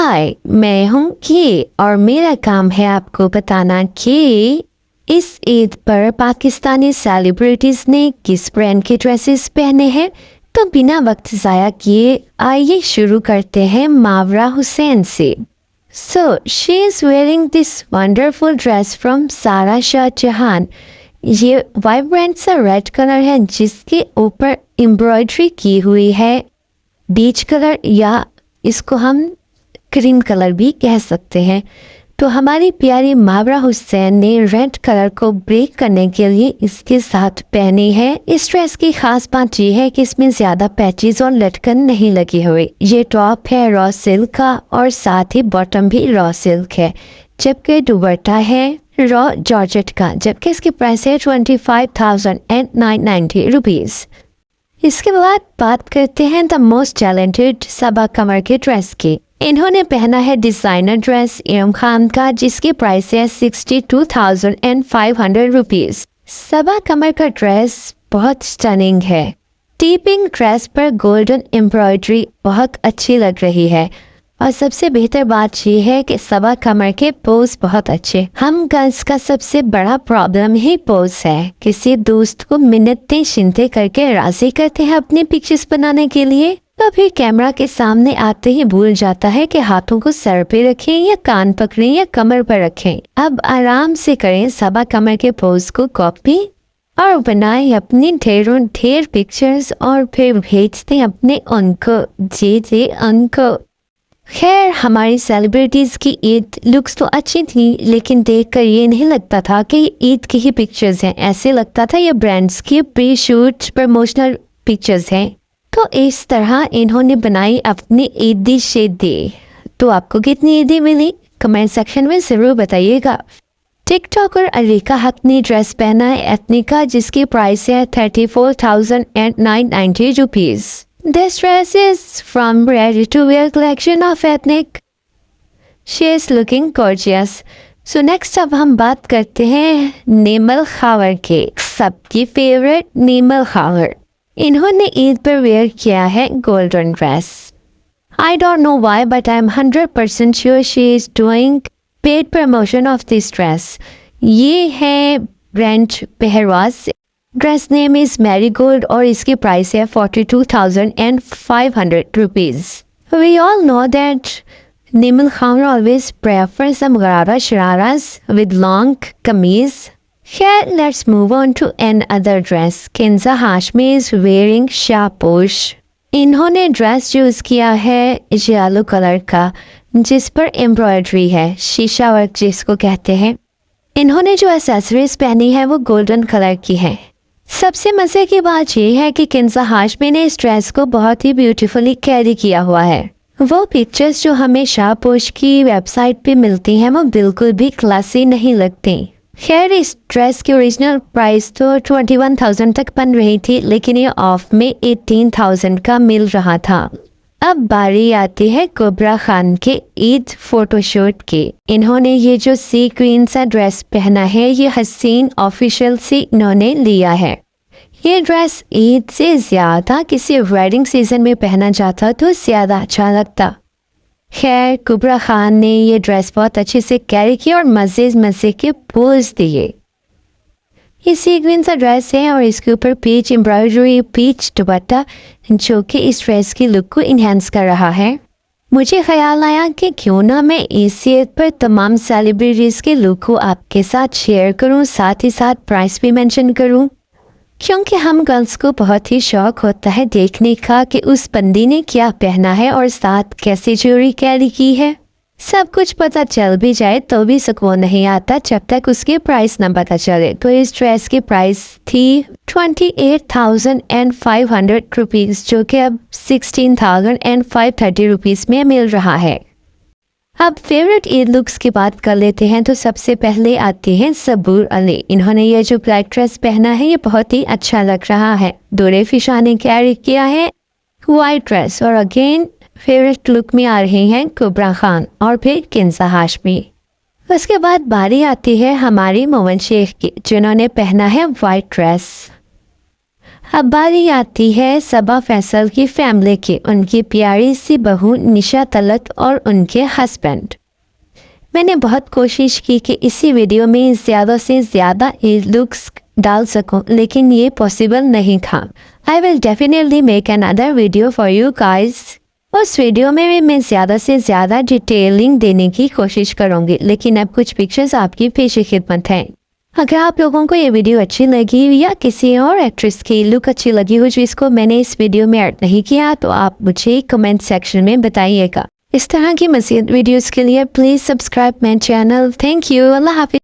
हाय, मैं हूँ की और मेरा काम है आपको बताना कि इस ईद पर पाकिस्तानी सेलिब्रिटीज ने किस ब्रांड के ड्रेसेस पहने हैं। तो बिना वक्त ज़ाया किए आइए शुरू करते हैं मावरा हुसैन से। So she is wearing this wonderful dress from सारा शाहजहान। ये वाइब्रेंट सा रेड कलर है जिसके ऊपर एम्ब्रॉयडरी की हुई है बीच कलर, या इसको हम क्रीम कलर भी कह सकते हैं। तो हमारी प्यारी मावरा हुसैन ने रेड कलर को ब्रेक करने के लिए इसके साथ पहनी है। इस ड्रेस की खास बात यह है कि इसमें ज्यादा पैचेस और लटकन नहीं लगी हुई। ये टॉप है रॉ सिल्क का और साथ ही बॉटम भी रॉ सिल्क है, जबकि दुपट्टा है रॉ जॉर्जेट का, जबकि इसकी प्राइस है 25,990 रुपीज़। इसके बाद बात करते हैं द मोस्ट टैलेंटेड सबा कमर के ड्रेस की। इन्होंने पहना है डिज़ाइनर ड्रेस इरम खान का, जिसकी प्राइस है 62,500 रुपीज़। सबा कमर का ड्रेस बहुत स्टनिंग है। टीपिंग ड्रेस पर गोल्डन एम्ब्रॉयडरी बहुत अच्छी लग रही है और सबसे बेहतर बात यह है कि सबा कमर के पोज बहुत अच्छे। हम गर्ल्स का सबसे बड़ा प्रॉब्लम ही पोज है। किसी दोस्त को मिन्नतें शिनते करके राजी करते हैं अपने पिक्चर्स बनाने के लिए, तो फिर कैमरा के सामने आते ही भूल जाता है कि हाथों को सर पे रखें या कान पकड़ें या कमर पर रखें। अब आराम से करें सबा कमर के पोज को कॉपी और बनाएं अपनी ढेरों ढेर पिक्चर्स और फिर भेजते हैं अपने उनको जी उनको। खैर, हमारी सेलिब्रिटीज़ की ईद लुक्स तो अच्छी थी, लेकिन देखकर ये नहीं लगता था कि ईद की ही पिक्चर्स हैं। ऐसे लगता था ये ब्रांड्स की प्री शूट प्रमोशनल पिक्चर्स हैं। तो इस तरह इन्होंने बनाई अपनी ईदी शेदी। तो आपको कितनी ईदी मिली कमेंट सेक्शन में ज़रूर बताइएगा। टिकटॉकर अलीका हक ने ड्रेस पहना है एथनिका, जिसकी प्राइस है 34,990 rupees. This dress is from ready-to-wear collection of ethnic. She is looking gorgeous. So next अब हम बात करते हैं नीमल खावर के, सबकी फेवरेट नीमल खावर। इन्होंने ईद पर वेयर किया है golden dress. I don't know why, but I'm 100% sure she is doing paid promotion of this dress. ये है brand Pehrawaz. Dress name is marigold और इसकी प्राइस है 42,500 rupees. We all know that Neemal Khan always prefer some gharara shararas with long kameez. Here, let's move on to another dress. Kenza Hashmi is wearing शापोश। इन्होंने dress choose किया है yellow colour का, जिस पर embroidery है, शीशा वर्क जिसको कहते हैं। इन्होंने जो एक्सेसरीज पहनी है वो गोल्डन कलर की है। सबसे मजे की बात ये है कि केंजा हाशमी ने इस ड्रेस को बहुत ही ब्यूटीफुली कैरी किया हुआ है। वो पिक्चर्स जो हमें शापोश की वेबसाइट पे मिलती हैं वो बिल्कुल भी क्लासी नहीं लगती। खैर, इस ड्रेस की ओरिजिनल प्राइस तो 21,000 तक बन रही थी, लेकिन ये ऑफ में 18,000 का मिल रहा था। अब बारी आती है कुबरा खान के ईद फोटोशूट की। इन्होंने ये जो सी ग्रीन सा ड्रेस पहना है ये हसीन ऑफिशियल से इन्होंने लिया है। ये ड्रेस ईद से ज़्यादा किसी वेडिंग सीजन में पहना जाता तो ज़्यादा अच्छा लगता। खैर, कुबरा खान ने ये ड्रेस बहुत अच्छे से कैरी किया और मज़े के पोज दिए। ये सी ग्रीन सा ड्रेस है और इसके ऊपर पीच एम्ब्रॉयडरी, पीच दुपट्टा, जो कि इस ड्रेस की लुक को इन्हेंस कर रहा है। मुझे ख्याल आया कि क्यों ना मैं इस ईद पर तमाम सेलिब्रिटीज़ के लुक को आपके साथ शेयर करूं, साथ ही साथ प्राइस भी मेंशन करूं, क्योंकि हम गर्ल्स को बहुत ही शौक होता है देखने का कि उस बंदी ने क्या पहना है और साथ कैसी ज्वेलरी कैरी की है। सब कुछ पता चल भी जाए तो भी सुकून नहीं आता जब तक उसकी प्राइस न पता चले। तो इस ड्रेस की प्राइस थी 28,500 रुपीज़, जो कि अब 16,530 रुपीज़ में मिल रहा है। अब फेवरेट ईद लुक्स की बात कर लेते हैं। तो सबसे पहले आती है सबूर अली। इन्होंने ये जो ब्लैक ड्रेस पहना है ये बहुत ही अच्छा लग रहा है। दूरे फिशा ने कैरी किया है वाइट ड्रेस और अगेन फेवरेट लुक में आ रहे हैं कुबरा खान और फिर केंजा हाशमी। उसके बाद बारी आती है हमारी मोमन शेख की, जिन्होंने पहना है वाइट ड्रेस। अब बारी आती है सबा फैसल की फैमिली की, उनकी प्यारी सी बहू निशा तलत और उनके हस्बैंड। मैंने बहुत कोशिश की कि इसी वीडियो में ज़्यादा से ज़्यादा लुक्स डाल सकूं, लेकिन ये पॉसिबल नहीं था। I will definitely make another video for you guys. उस वीडियो में मैं ज़्यादा से ज़्यादा डिटेलिंग देने की कोशिश करूँगी, लेकिन अब कुछ पिक्चर्स आपकी पेशी खिदमत हैं। अगर आप लोगों को ये वीडियो अच्छी लगी या किसी और एक्ट्रेस की लुक अच्छी लगी हो जिसको मैंने इस वीडियो में ऐड नहीं किया, तो आप मुझे कमेंट सेक्शन में बताइएगा। इस तरह की मज़ीद वीडियोस के लिए please subscribe my channel. Thank you. अल्लाह हाफिज़।